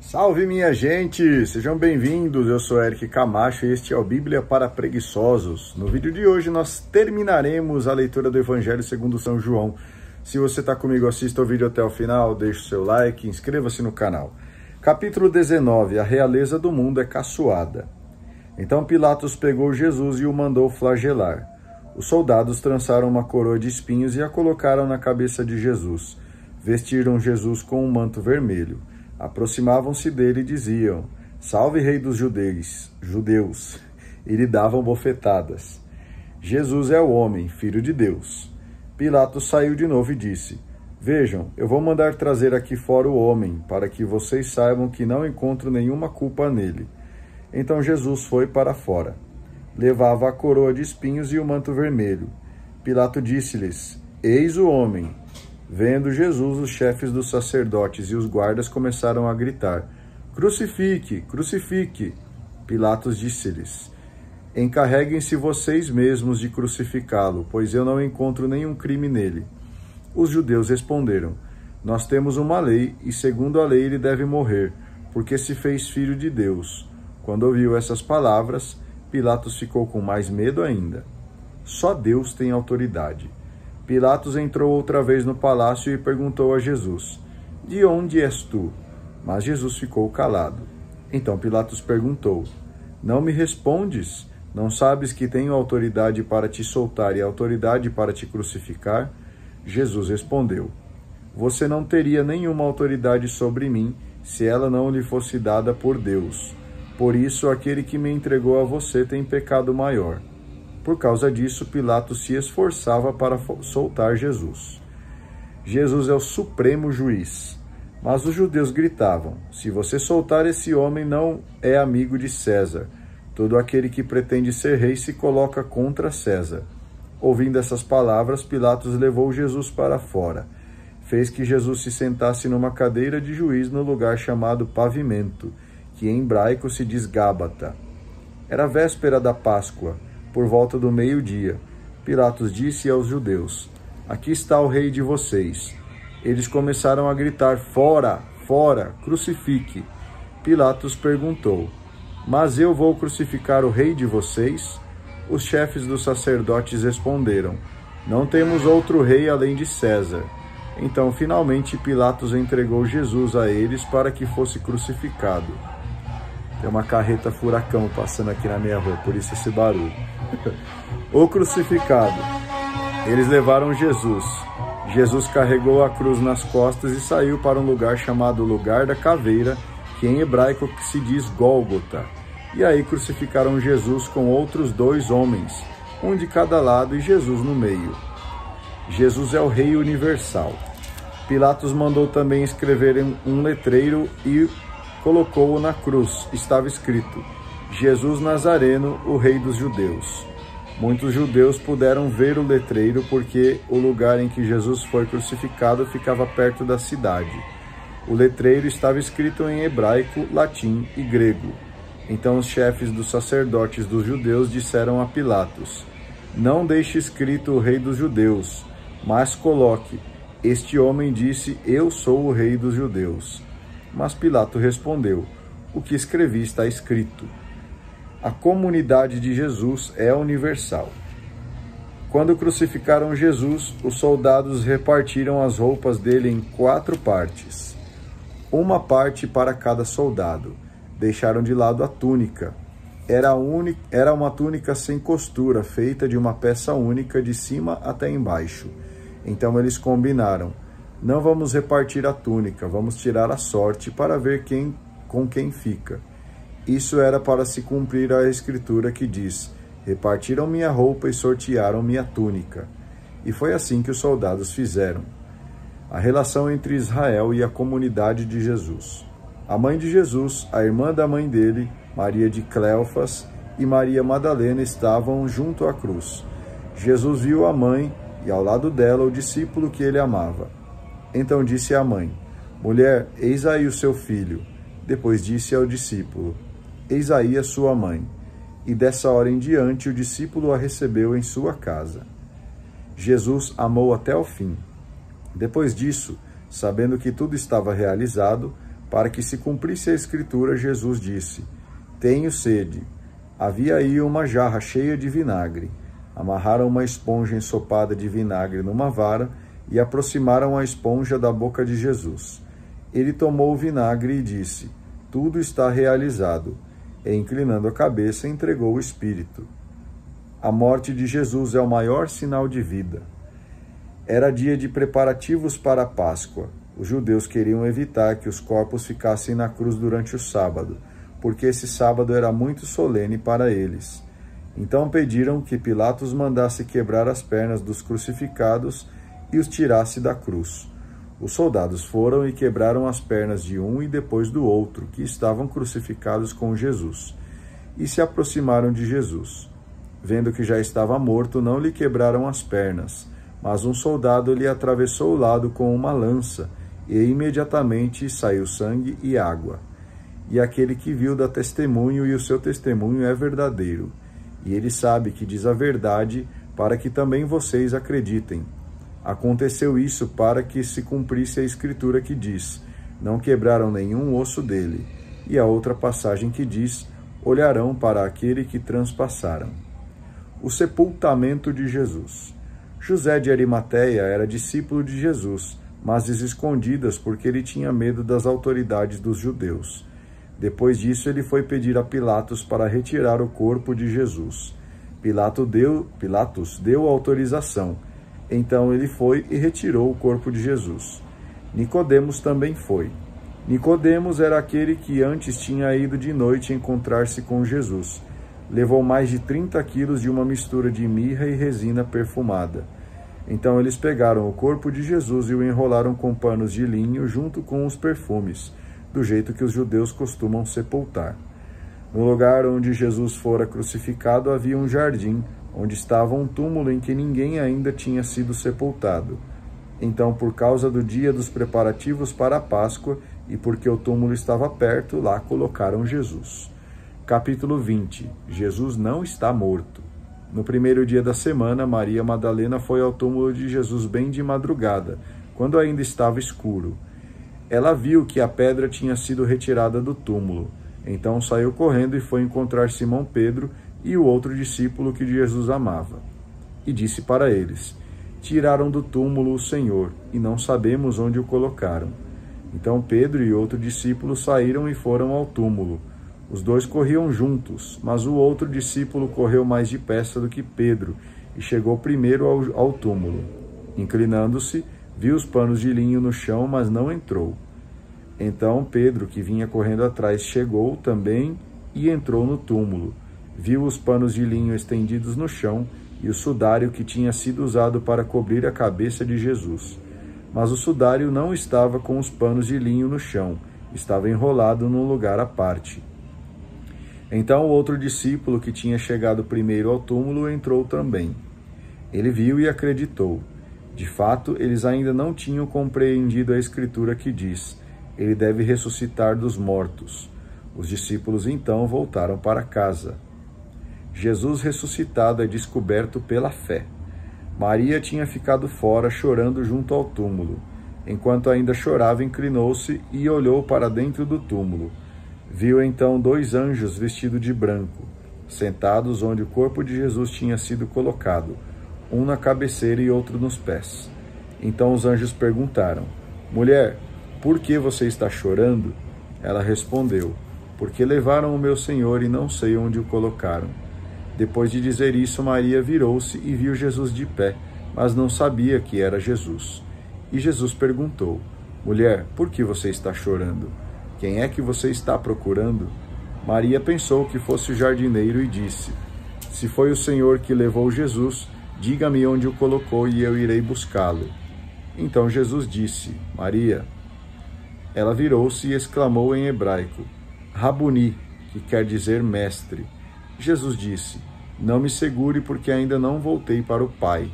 Salve, minha gente! Sejam bem-vindos, eu sou Eric Camacho e este é o Bíblia para Preguiçosos. No vídeo de hoje nós terminaremos a leitura do Evangelho segundo São João. Se você está comigo, assista o vídeo até o final, deixe o seu like, inscreva-se no canal. Capítulo 19, a realeza do mundo é caçoada. Então Pilatos pegou Jesus e o mandou flagelar. Os soldados trançaram uma coroa de espinhos e a colocaram na cabeça de Jesus. Vestiram Jesus com um manto vermelho. Aproximavam-se dele e diziam: "Salve, rei dos judeus!" E lhe davam bofetadas. Jesus é o homem, filho de Deus. Pilatos saiu de novo e disse: "Vejam, eu vou mandar trazer aqui fora o homem, para que vocês saibam que não encontro nenhuma culpa nele." Então Jesus foi para fora. Levava a coroa de espinhos e o manto vermelho. Pilato disse-lhes: "Eis o homem." Vendo Jesus, os chefes dos sacerdotes e os guardas começaram a gritar: "Crucifique! Crucifique!" Pilatos disse-lhes: "Encarreguem-se vocês mesmos de crucificá-lo, pois eu não encontro nenhum crime nele." Os judeus responderam: "Nós temos uma lei, e segundo a lei ele deve morrer, porque se fez filho de Deus." Quando ouviu essas palavras, Pilatos ficou com mais medo ainda. Só Deus tem autoridade. Pilatos entrou outra vez no palácio e perguntou a Jesus: "De onde és tu?" Mas Jesus ficou calado. Então Pilatos perguntou: "Não me respondes? Não sabes que tenho autoridade para te soltar e autoridade para te crucificar?" Jesus respondeu: "Você não teria nenhuma autoridade sobre mim se ela não lhe fosse dada por Deus. Por isso, aquele que me entregou a você tem pecado maior." Por causa disso, Pilatos se esforçava para soltar Jesus. Jesus é o supremo juiz. Mas os judeus gritavam: "Se você soltar esse homem, não é amigo de César. Todo aquele que pretende ser rei se coloca contra César." Ouvindo essas palavras, Pilatos levou Jesus para fora. Fez que Jesus se sentasse numa cadeira de juiz no lugar chamado Pavimento, que em hebraico se diz Gábata. Era véspera da Páscoa, por volta do meio-dia. Pilatos disse aos judeus: "Aqui está o rei de vocês." Eles começaram a gritar: "Fora, fora, crucifique." Pilatos perguntou: "Mas eu vou crucificar o rei de vocês?" Os chefes dos sacerdotes responderam: "Não temos outro rei além de César." Então, finalmente, Pilatos entregou Jesus a eles para que fosse crucificado. Tem uma carreta furacão passando aqui na minha rua, por isso esse barulho. O crucificado. Eles levaram Jesus. Jesus carregou a cruz nas costas e saiu para um lugar chamado Lugar da Caveira, que em hebraico se diz Gólgota. E aí crucificaram Jesus com outros 2 homens, um de cada lado e Jesus no meio. Jesus é o Rei universal. Pilatos mandou também escrever um letreiro e colocou-o na cruz. Estava escrito: Jesus Nazareno, o Rei dos Judeus. Muitos judeus puderam ver o letreiro porque o lugar em que Jesus foi crucificado ficava perto da cidade. O letreiro estava escrito em hebraico, latim e grego. Então os chefes dos sacerdotes dos judeus disseram a Pilatos: "Não deixe escrito o Rei dos Judeus, mas coloque: este homem disse, eu sou o Rei dos Judeus." Mas Pilato respondeu: "O que escrevi está escrito." A comunidade de Jesus é universal. Quando crucificaram Jesus, os soldados repartiram as roupas dele em 4 partes, uma parte para cada soldado. Deixaram de lado a túnica. Era uma túnica sem costura, feita de uma peça única de cima até embaixo. Então eles combinaram: "Não vamos repartir a túnica, vamos tirar a sorte para ver com quem fica." Isso era para se cumprir a escritura que diz: "Repartiram minha roupa e sortearam minha túnica." E foi assim que os soldados fizeram. A relação entre Israel e a comunidade de Jesus. A mãe de Jesus, a irmã da mãe dele, Maria de Cleofas e Maria Madalena estavam junto à cruz. Jesus viu a mãe e ao lado dela o discípulo que ele amava. Então disse à mãe: "Mulher, eis aí o seu filho." Depois disse ao discípulo: "Eis aí a sua mãe." E dessa hora em diante o discípulo a recebeu em sua casa. Jesus amou até o fim. Depois disso, sabendo que tudo estava realizado, Para que se cumprisse a escritura, Jesus disse: Tenho sede. Havia aí uma jarra cheia de vinagre. Amarraram uma esponja ensopada de vinagre numa vara e aproximaram a esponja da boca de Jesus. Ele tomou o vinagre e disse: Tudo está realizado. E, inclinando a cabeça, entregou o Espírito. A morte de Jesus é o maior sinal de vida. Era dia de preparativos para a Páscoa. Os judeus queriam evitar que os corpos ficassem na cruz durante o sábado, porque esse sábado era muito solene para eles. Então pediram que Pilatos mandasse quebrar as pernas dos crucificados e os tirasse da cruz. Os soldados foram e quebraram as pernas de um e depois do outro, que estavam crucificados com Jesus, e se aproximaram de Jesus. Vendo que já estava morto, não lhe quebraram as pernas, mas um soldado lhe atravessou o lado com uma lança, e imediatamente saiu sangue e água. E aquele que viu dá testemunho, e o seu testemunho é verdadeiro. E ele sabe que diz a verdade, para que também vocês acreditem. Aconteceu isso para que se cumprisse a escritura que diz: Não quebraram nenhum osso dele. E a outra passagem que diz: Olharão para aquele que transpassaram. O sepultamento de Jesus. José de Arimateia era discípulo de Jesus, mas às escondidas porque ele tinha medo das autoridades dos judeus. Depois disso, ele foi pedir a Pilatos para retirar o corpo de Jesus. Pilatos deu autorização. Então ele foi e retirou o corpo de Jesus. Nicodemos também foi. Nicodemos era aquele que antes tinha ido de noite encontrar-se com Jesus. Levou mais de 30 quilos de uma mistura de mirra e resina perfumada. Então eles pegaram o corpo de Jesus e o enrolaram com panos de linho junto com os perfumes, do jeito que os judeus costumam sepultar. No lugar onde Jesus fora crucificado havia um jardim, onde estava um túmulo em que ninguém ainda tinha sido sepultado. Então, por causa do dia dos preparativos para a Páscoa e porque o túmulo estava perto, lá colocaram Jesus. Capítulo 20. Jesus não está morto. No primeiro dia da semana, Maria Madalena foi ao túmulo de Jesus bem de madrugada, quando ainda estava escuro. Ela viu que a pedra tinha sido retirada do túmulo. Então saiu correndo e foi encontrar Simão Pedro e o outro discípulo que Jesus amava. E disse para eles: Tiraram do túmulo o Senhor, e não sabemos onde o colocaram. Então Pedro e outro discípulo saíram e foram ao túmulo. Os dois corriam juntos, mas o outro discípulo correu mais depressa do que Pedro e chegou primeiro ao túmulo. Inclinando-se, viu os panos de linho no chão, mas não entrou. Então Pedro, que vinha correndo atrás, chegou também e entrou no túmulo. Viu os panos de linho estendidos no chão e o sudário que tinha sido usado para cobrir a cabeça de Jesus. Mas o sudário não estava com os panos de linho no chão, estava enrolado num lugar à parte. Então o outro discípulo, que tinha chegado primeiro ao túmulo, entrou também. Ele viu e acreditou. De fato, eles ainda não tinham compreendido a escritura que diz: Ele deve ressuscitar dos mortos. Os discípulos então voltaram para casa. Jesus ressuscitado é descoberto pela fé. Maria tinha ficado fora, chorando junto ao túmulo. Enquanto ainda chorava, inclinou-se e olhou para dentro do túmulo. Viu então 2 anjos vestidos de branco, sentados onde o corpo de Jesus tinha sido colocado, um na cabeceira e outro nos pés. Então os anjos perguntaram: Mulher, por que você está chorando? Ela respondeu: Porque levaram o meu Senhor e não sei onde o colocaram. Depois de dizer isso, Maria virou-se e viu Jesus de pé, mas não sabia que era Jesus. E Jesus perguntou: Mulher, por que você está chorando? Quem é que você está procurando? Maria pensou que fosse o jardineiro e disse: Se foi o Senhor que levou Jesus, diga-me onde o colocou e eu irei buscá-lo. Então Jesus disse: Maria. Ela virou-se e exclamou em hebraico: Rabuni, que quer dizer mestre. Jesus disse: Não me segure, porque ainda não voltei para o Pai,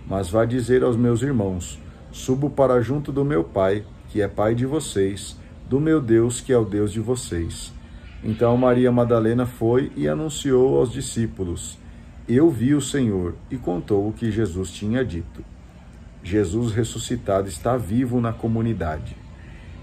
mas vá dizer aos meus irmãos: Subo para junto do meu Pai, que é Pai de vocês, do meu Deus, que é o Deus de vocês. Então Maria Madalena foi e anunciou aos discípulos: Eu vi o Senhor, e contou o que Jesus tinha dito. Jesus ressuscitado está vivo na comunidade.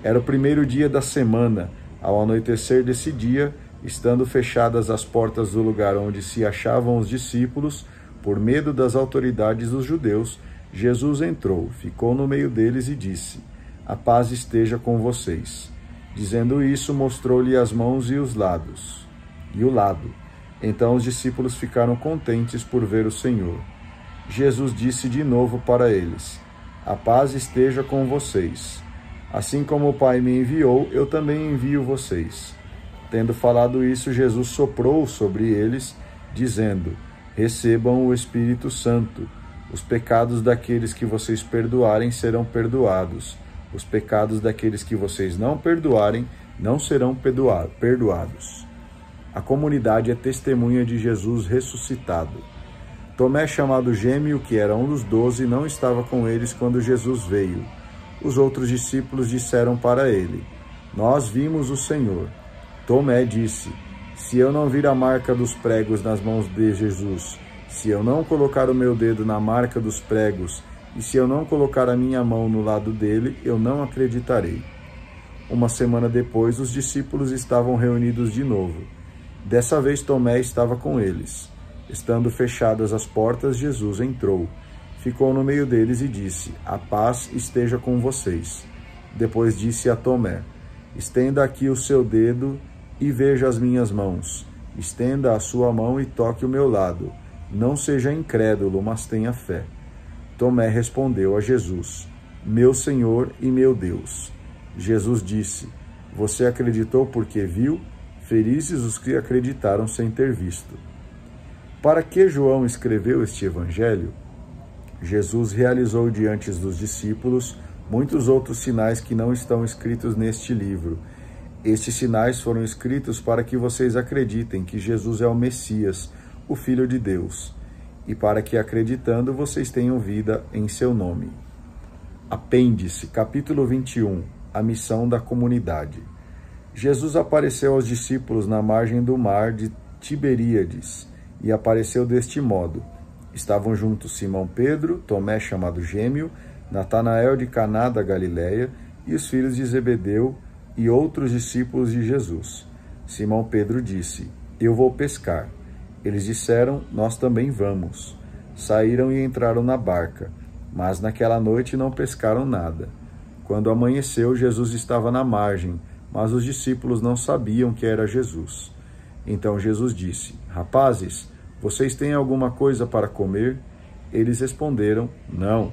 Era o primeiro dia da semana. Ao anoitecer desse dia, estando fechadas as portas do lugar onde se achavam os discípulos, por medo das autoridades dos judeus, Jesus entrou, ficou no meio deles e disse: "A paz esteja com vocês." Dizendo isso, mostrou-lhe as mãos e os lados, e o lado. Então os discípulos ficaram contentes por ver o Senhor. Jesus disse de novo para eles: "A paz esteja com vocês. Assim como o Pai me enviou, eu também envio vocês." Tendo falado isso, Jesus soprou sobre eles, dizendo: "Recebam o Espírito Santo. Os pecados daqueles que vocês perdoarem serão perdoados. Os pecados daqueles que vocês não perdoarem não serão perdoados." A comunidade é testemunha de Jesus ressuscitado. Tomé, chamado Gêmeo, que era um dos 12, não estava com eles quando Jesus veio. Os outros discípulos disseram para ele: "Nós vimos o Senhor." Tomé disse: "Se eu não vir a marca dos pregos nas mãos de Jesus, se eu não colocar o meu dedo na marca dos pregos, e se eu não colocar a minha mão no lado dele, eu não acreditarei." Uma semana depois, os discípulos estavam reunidos de novo. Dessa vez Tomé estava com eles. Estando fechadas as portas, Jesus entrou, ficou no meio deles e disse: "A paz esteja com vocês." Depois disse a Tomé: "Estenda aqui o seu dedo e veja as minhas mãos. Estenda a sua mão e toque o meu lado. Não seja incrédulo, mas tenha fé." Tomé respondeu a Jesus: "Meu Senhor e meu Deus." Jesus disse: "Você acreditou porque viu? Felizes os que acreditaram sem ter visto." Para que João escreveu este evangelho? Jesus realizou diante dos discípulos muitos outros sinais que não estão escritos neste livro. Estes sinais foram escritos para que vocês acreditem que Jesus é o Messias, o Filho de Deus, e para que, acreditando, vocês tenham vida em seu nome. Apêndice, capítulo 21, a missão da comunidade. Jesus apareceu aos discípulos na margem do mar de Tiberíades, e apareceu deste modo: estavam juntos Simão Pedro, Tomé, chamado Gêmeo, Natanael de Caná da Galileia, e os filhos de Zebedeu, e outros discípulos de Jesus. Simão Pedro disse: "Eu vou pescar." Eles disseram: "Nós também vamos." Saíram e entraram na barca, mas naquela noite não pescaram nada. Quando amanheceu, Jesus estava na margem, mas os discípulos não sabiam que era Jesus. Então Jesus disse: "Rapazes, vocês têm alguma coisa para comer?" Eles responderam: "Não."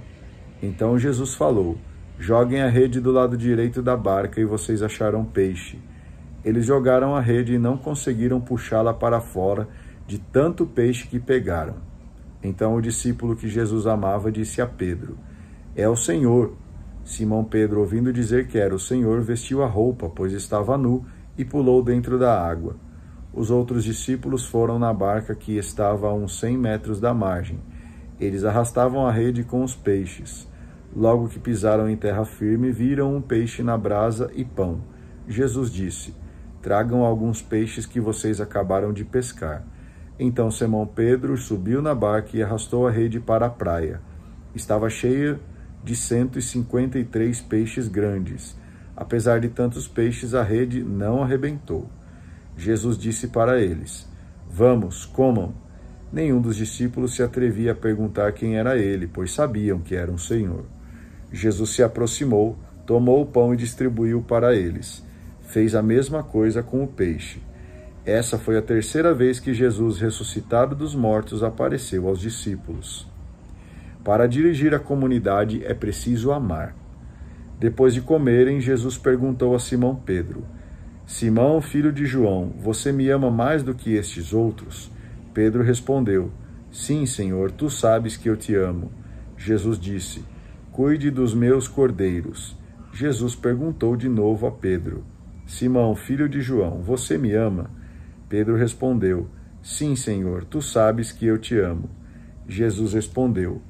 Então Jesus falou: "Joguem a rede do lado direito da barca e vocês acharão peixe." Eles jogaram a rede e não conseguiram puxá-la para fora de tanto peixe que pegaram. Então o discípulo que Jesus amava disse a Pedro: "É o Senhor." Simão Pedro, ouvindo dizer que era o Senhor, vestiu a roupa, pois estava nu, e pulou dentro da água. Os outros discípulos foram na barca que estava a uns 100 metros da margem. Eles arrastavam a rede com os peixes. Logo que pisaram em terra firme, viram um peixe na brasa e pão. Jesus disse: "Tragam alguns peixes que vocês acabaram de pescar." Então Simão Pedro subiu na barca e arrastou a rede para a praia. Estava cheia de 153 peixes grandes. Apesar de tantos peixes, a rede não arrebentou. Jesus disse para eles: "Vamos, comam." Nenhum dos discípulos se atrevia a perguntar quem era ele, pois sabiam que era um Senhor. Jesus se aproximou, tomou o pão e distribuiu para eles. Fez a mesma coisa com o peixe. Essa foi a terceira vez que Jesus, ressuscitado dos mortos, apareceu aos discípulos. Para dirigir a comunidade é preciso amar. Depois de comerem, Jesus perguntou a Simão Pedro: "Simão, filho de João, você me ama mais do que estes outros?" Pedro respondeu: "Sim, Senhor, tu sabes que eu te amo." Jesus disse: "Cuide dos meus cordeiros." Jesus perguntou de novo a Pedro: "Simão, filho de João, você me ama?" Pedro respondeu: "Sim, Senhor, tu sabes que eu te amo." Jesus respondeu: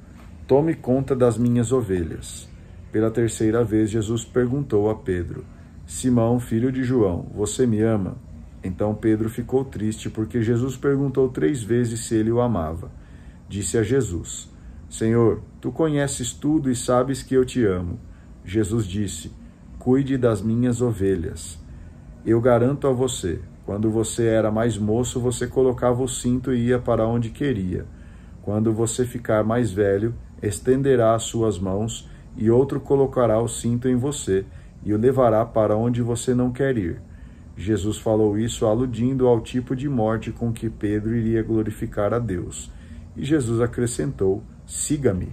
"Tome conta das minhas ovelhas." Pela terceira vez, Jesus perguntou a Pedro: "Simão, filho de João, você me ama?" Então Pedro ficou triste, porque Jesus perguntou 3 vezes se ele o amava. Disse a Jesus: "Senhor, tu conheces tudo e sabes que eu te amo." Jesus disse: cuide das minhas ovelhas. Eu garanto a você, quando você era mais moço, você colocava o cinto e ia para onde queria. Quando você ficar mais velho, estenderá as suas mãos e outro colocará o cinto em você e o levará para onde você não quer ir. Jesus falou isso aludindo ao tipo de morte com que Pedro iria glorificar a Deus. E Jesus acrescentou: siga-me.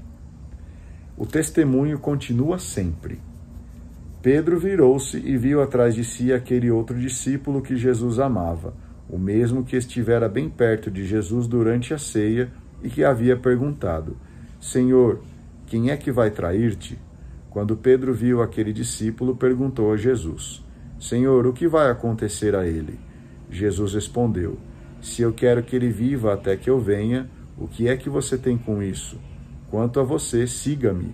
O testemunho continua sempre. Pedro virou-se e viu atrás de si aquele outro discípulo que Jesus amava, o mesmo que estivera bem perto de Jesus durante a ceia e que havia perguntado: Senhor, quem é que vai trair-te? Quando Pedro viu aquele discípulo, perguntou a Jesus: Senhor, o que vai acontecer a ele? Jesus respondeu: se eu quero que ele viva até que eu venha, o que é que você tem com isso? Quanto a você, siga-me.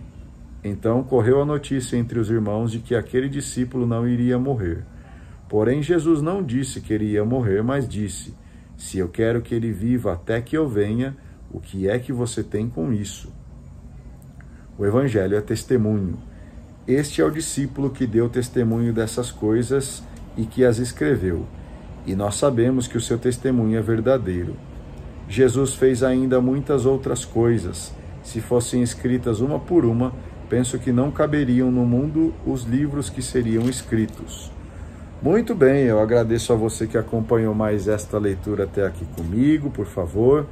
Então correu a notícia entre os irmãos de que aquele discípulo não iria morrer. Porém, Jesus não disse que ele ia morrer, mas disse: se eu quero que ele viva até que eu venha, o que é que você tem com isso? O Evangelho é testemunho. Este é o discípulo que deu testemunho dessas coisas e que as escreveu. E nós sabemos que o seu testemunho é verdadeiro. Jesus fez ainda muitas outras coisas. Se fossem escritas uma por uma, penso que não caberiam no mundo os livros que seriam escritos. Muito bem, eu agradeço a você que acompanhou mais esta leitura até aqui comigo. Por favor,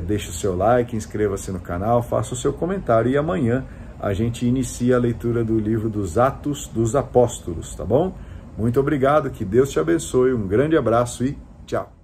deixe o seu like, inscreva-se no canal, faça o seu comentário e amanhã a gente inicia a leitura do livro dos Atos dos Apóstolos, tá bom? Muito obrigado, que Deus te abençoe, um grande abraço e tchau!